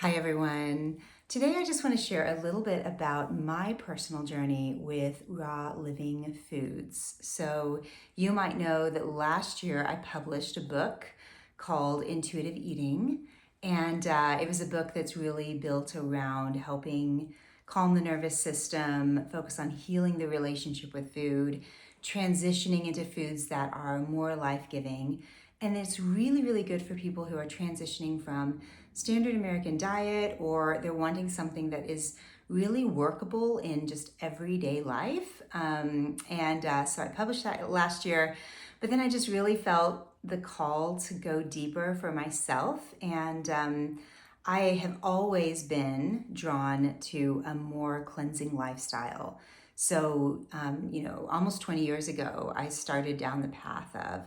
Hi everyone. Today I just want to share a little bit about my personal journey with raw living foods. So you might know that last year I published a book called Intuitive Eating, and it was a book that's really built around helping calm the nervous system, focus on healing the relationship with food, transitioning into foods that are more life-giving. And it's really, really good for people who are transitioning from standard American diet, or they're wanting something that is really workable in just everyday life. So I published that last year, but then I just really felt the call to go deeper for myself. And I have always been drawn to a more cleansing lifestyle. So, almost 20 years ago, I started down the path of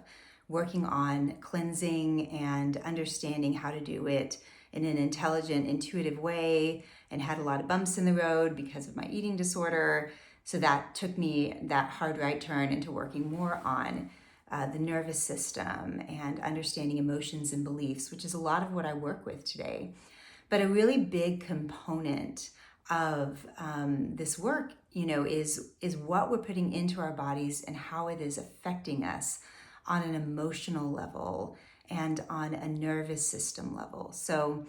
working on cleansing and understanding how to do it in an intelligent, intuitive way, and had a lot of bumps in the road because of my eating disorder. So that took me that hard right turn into working more on the nervous system and understanding emotions and beliefs, which is a lot of what I work with today. But a really big component of this work, is what we're putting into our bodies and how it is affecting us on an emotional level and on a nervous system level. So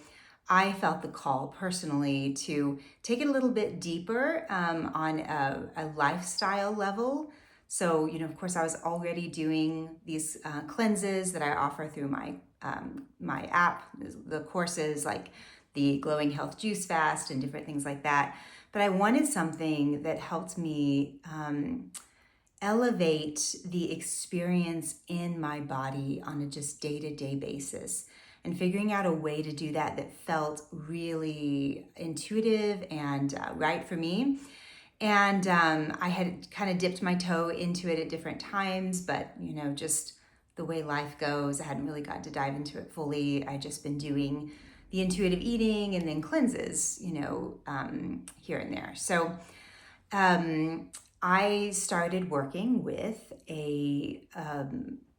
I felt the call personally to take it a little bit deeper on a lifestyle level. So, of course, I was already doing these cleanses that I offer through my app, the courses like the Glowing Health Juice Fast and different things like that. But I wanted something that helped me elevate the experience in my body on a just day-to-day basis, and figuring out a way to do that felt really intuitive and right for me. And I had kind of dipped my toe into it at different times, but just the way life goes, I hadn't really got to dive into it fully. I'd just been doing the intuitive eating and then cleanses, here and there. So I started working with a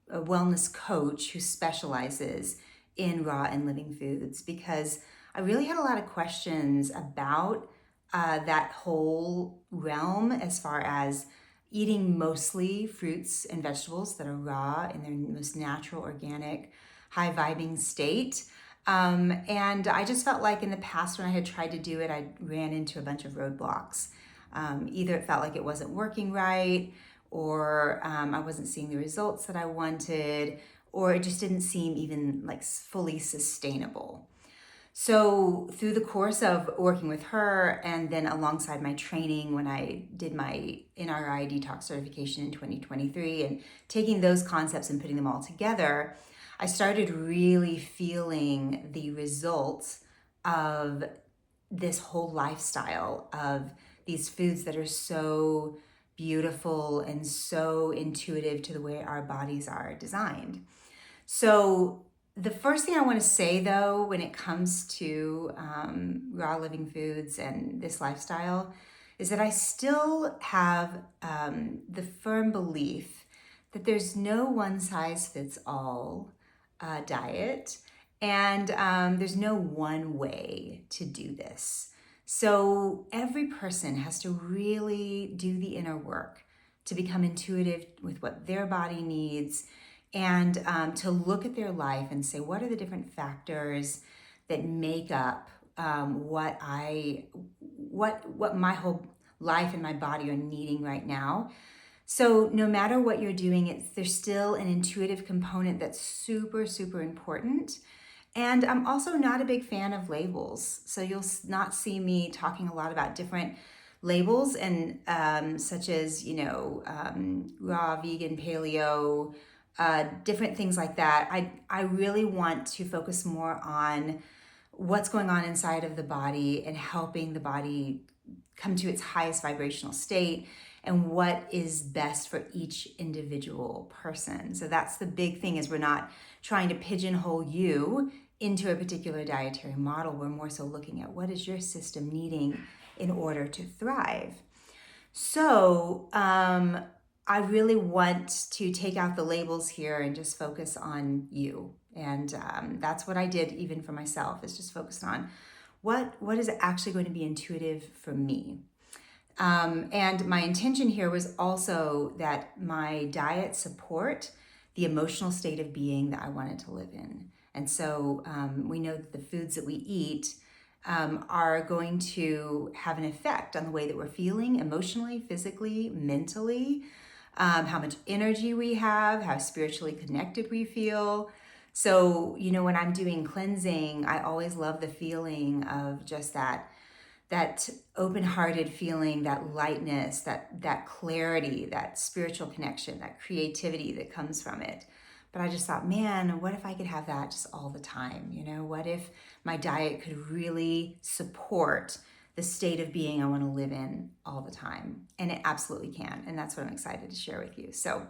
wellness coach who specializes in raw and living foods, because I really had a lot of questions about that whole realm, as far as eating mostly fruits and vegetables that are raw in their most natural, organic, high vibing state. And I just felt like in the past when I had tried to do it, I ran into a bunch of roadblocks. Either it felt like it wasn't working right, or I wasn't seeing the results that I wanted, or it just didn't seem even like fully sustainable. So through the course of working with her, and then alongside my training when I did my NRI detox certification in 2023, and taking those concepts and putting them all together, I started really feeling the results of this whole lifestyle of these foods that are so beautiful and so intuitive to the way our bodies are designed. So the first thing I want to say, though, when it comes to raw living foods and this lifestyle, is that I still have the firm belief that there's no one size fits all diet, and there's no one way to do this. So every person has to really do the inner work to become intuitive with what their body needs, and to look at their life and say, what are the different factors that make up what my whole life and my body are needing right now. So no matter what you're doing, there's still an intuitive component that's super, super important. And I'm also not a big fan of labels. So you'll not see me talking a lot about different labels, and such as, raw, vegan, paleo, different things like that. I really want to focus more on what's going on inside of the body and helping the body come to its highest vibrational state, and what is best for each individual person. So that's the big thing, is we're not trying to pigeonhole you into a particular dietary model. We're more so looking at what is your system needing in order to thrive. So I really want to take out the labels here and just focus on you. And that's what I did even for myself, is just focus on what is actually going to be intuitive for me. And my intention here was also that my diet support the emotional state of being that I wanted to live in. And so we know that the foods that we eat are going to have an effect on the way that we're feeling emotionally, physically, mentally, how much energy we have, how spiritually connected we feel. So, when I'm doing cleansing, I always love the feeling of just that open-hearted feeling, that lightness, that clarity, that spiritual connection, that creativity that comes from it. But I just thought, man, what if I could have that just all the time? What if my diet could really support the state of being I want to live in all the time? And it absolutely can. And that's what I'm excited to share with you. So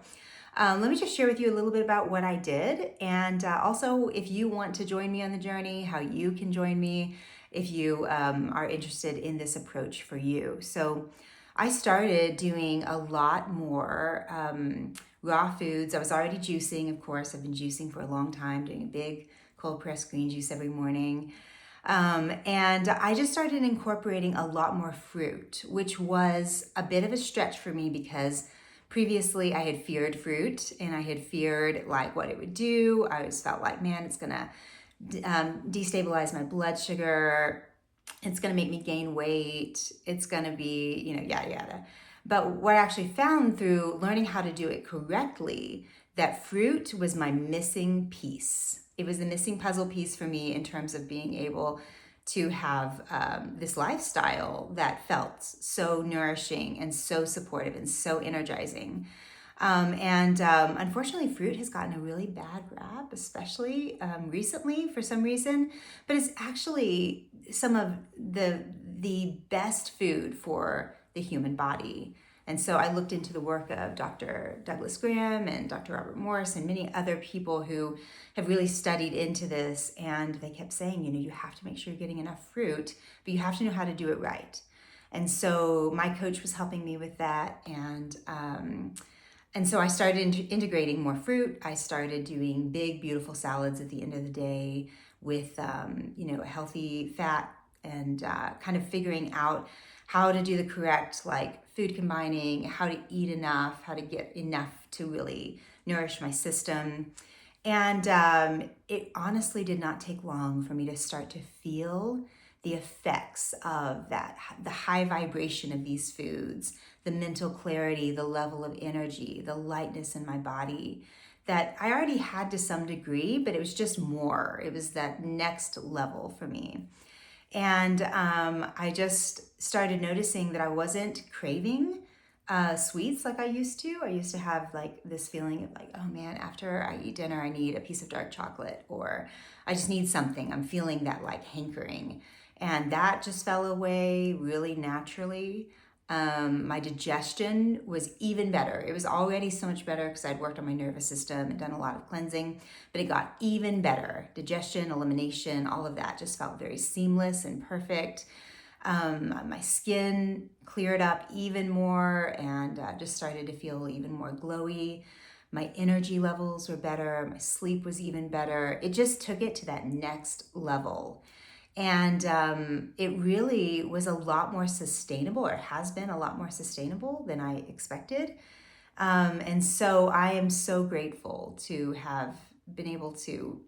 let me just share with you a little bit about what I did. And also, if you want to join me on the journey, how you can join me if you are interested in this approach for you. So I started doing a lot more raw foods. I was already juicing, of course. I've been juicing for a long time, doing a big cold pressed green juice every morning. And I just started incorporating a lot more fruit, which was a bit of a stretch for me because previously I had feared fruit and I had feared like what it would do. I always felt like, man, it's gonna destabilize my blood sugar. It's gonna make me gain weight. It's gonna be, yada, yada. But what I actually found through learning how to do it correctly, that fruit was my missing piece. It was the missing puzzle piece for me in terms of being able to have this lifestyle that felt so nourishing and so supportive and so energizing. Unfortunately, fruit has gotten a really bad rap, especially recently for some reason. But it's actually some of the best food for the human body. And so I looked into the work of Dr. Douglas Graham and Dr. Robert Morris and many other people who have really studied into this. And they kept saying, you have to make sure you're getting enough fruit, but you have to know how to do it right. And so my coach was helping me with that. And so I started integrating more fruit. I started doing big, beautiful salads at the end of the day with, a healthy fat and kind of figuring out how to do the correct, food combining, how to eat enough, how to get enough to really nourish my system. And it honestly did not take long for me to start to feel the effects of that, the high vibration of these foods, the mental clarity, the level of energy, the lightness in my body that I already had to some degree, but it was just more. It was that next level for me. And I just started noticing that I wasn't craving sweets like I used to. I used to have this feeling of oh man, after I eat dinner, I need a piece of dark chocolate, or I just need something. I'm feeling that hankering. And that just fell away really naturally. My digestion was even better. It was already so much better because I'd worked on my nervous system and done a lot of cleansing, but it got even better. Digestion, elimination, all of that just felt very seamless and perfect. My skin cleared up even more and just started to feel even more glowy. My energy levels were better. My sleep was even better. It just took it to that next level. And it really was a lot more sustainable, or has been a lot more sustainable than I expected. And so I am so grateful to have been able to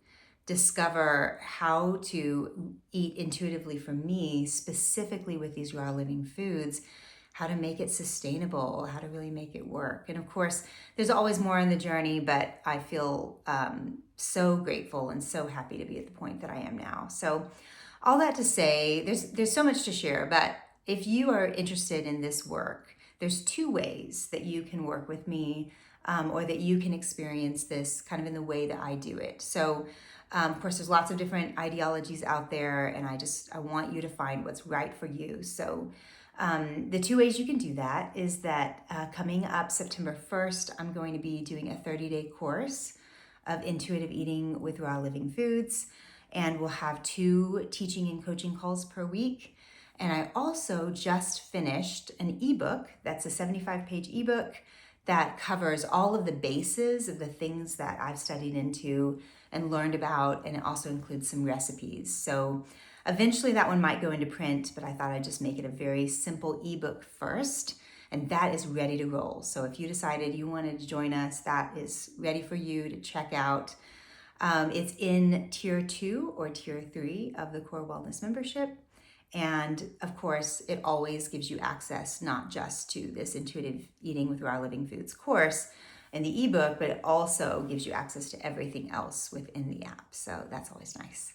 discover how to eat intuitively for me, specifically with these raw living foods, how to make it sustainable, how to really make it work. And of course, there's always more on the journey, but I feel so grateful and so happy to be at the point that I am now. So all that to say, there's so much to share, but if you are interested in this work, there's two ways that you can work with me or that you can experience this kind of in the way that I do it. So of course, there's lots of different ideologies out there, and I want you to find what's right for you. So the two ways you can do that is that coming up September 1st, I'm going to be doing a 30-day course of intuitive eating with raw living foods. And we'll have 2 teaching and coaching calls per week. And I also just finished an ebook that's a 75-page ebook that covers all of the bases of the things that I've studied into and learned about, and it also includes some recipes. So Eventually that one might go into print, but I thought I'd just make it a very simple ebook first, and that is ready to roll. So if you decided you wanted to join us, that is ready for you to check out. It's in tier 2 or tier 3 of the Core Wellness membership. And of course, it always gives you access not just to this intuitive eating with raw living foods course in the ebook, but it also gives you access to everything else within the app. So that's always nice.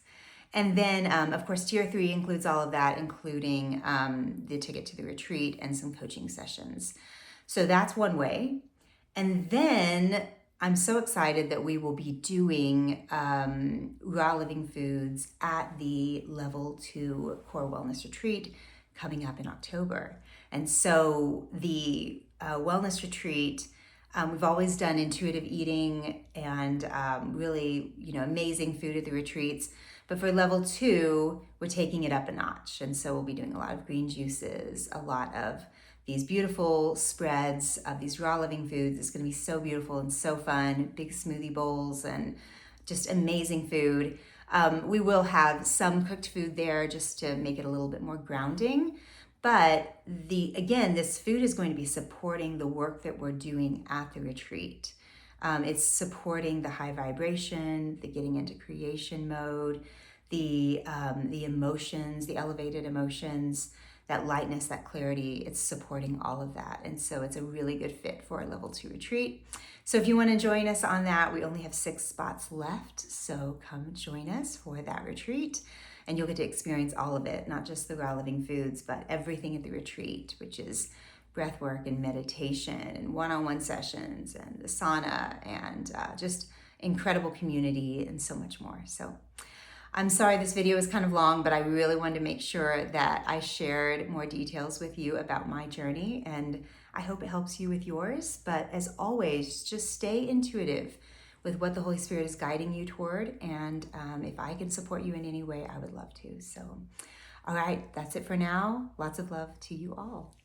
And then, of course, tier 3 includes all of that, including the ticket to the retreat and some coaching sessions. So that's one way. And then I'm so excited that we will be doing raw living foods at the level 2 Core Wellness Retreat coming up in October. And so the wellness retreat, we've always done intuitive eating and really, amazing food at the retreats. But for level 2, we're taking it up a notch. And so we'll be doing a lot of green juices, a lot of these beautiful spreads of these raw living foods. It's going to be so beautiful and so fun. Big smoothie bowls and just amazing food. We will have some cooked food there just to make it a little bit more grounding. But this food is going to be supporting the work that we're doing at the retreat. It's supporting the high vibration, the getting into creation mode, the emotions, the elevated emotions, that lightness, that clarity. It's supporting all of that. And so it's a really good fit for a level 2 retreat. So if you want to join us on that, we only have 6 spots left. So come join us for that retreat. And you'll get to experience all of it, not just the raw living foods, but everything at the retreat, which is breath work and meditation and one-on-one sessions and the sauna and just incredible community and so much more. So I'm sorry this video is kind of long, but I really wanted to make sure that I shared more details with you about my journey, and I hope it helps you with yours. But as always, just stay intuitive with what the Holy Spirit is guiding you toward, and if I can support you in any way, I would love to. So, all right, that's it for now. Lots of love to you all.